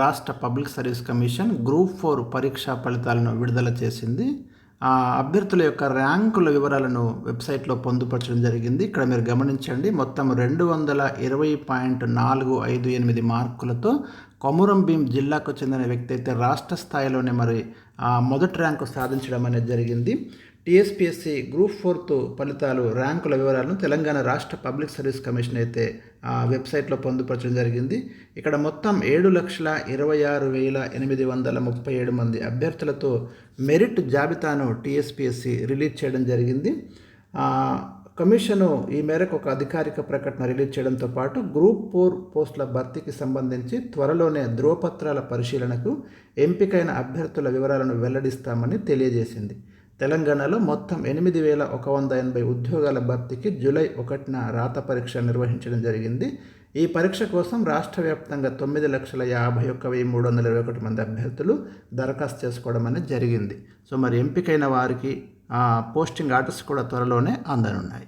రాష్ట్ర public service commission group 4 పరీక్షా ఫలితాలను విడుదల చేసింది. అభ్యర్థుల యొక్క ర్యాంకుల వివరాలను వెబ్సైట్లో పొందుపరచడం జరిగింది. ఇక్కడ మీరు గమనించండి, మొత్తం 220.458 మార్కులతో కొమురం భీం జిల్లాకు చెందిన వ్యక్తి అయితే రాష్ట్ర స్థాయిలోనే మొదటి ర్యాంకు సాధించడం అనేది జరిగింది. టీఎస్పీఎస్సీ గ్రూప్ 4 ఫలితాలు ర్యాంకుల వివరాలను తెలంగాణ రాష్ట్ర పబ్లిక్ సర్వీస్ కమిషన్ అయితే వెబ్సైట్లో పొందుపరచడం జరిగింది. ఇక్కడ మొత్తం 7,26,837 మంది అభ్యర్థులతో మెరిట్ జాబితాను టీఎస్పీఎస్సీ రిలీజ్ చేయడం జరిగింది. కమిషను ఈ మేరకు ఒక అధికారిక ప్రకటన రిలీజ్ చేయడంతో పాటు గ్రూప్ 4 పోస్టుల భర్తీకి సంబంధించి త్వరలోనే ధ్రువపత్రాల పరిశీలనకు ఎంపికైన అభ్యర్థుల వివరాలను వెల్లడిస్తామని తెలియజేసింది. తెలంగాణలో మొత్తం 8,180 ఉద్యోగాల భర్తీకి జూలై 1న రాత పరీక్ష నిర్వహించడం జరిగింది. ఈ పరీక్ష కోసం రాష్ట్ర వ్యాప్తంగా 9,51,321 మంది అభ్యర్థులు దరఖాస్తు చేసుకోవడం అనేది జరిగింది. సో మరి ఎంపికైన వారికి పోస్టింగ్ ఆర్డర్స్ కూడా త్వరలోనే అందనున్నాయి.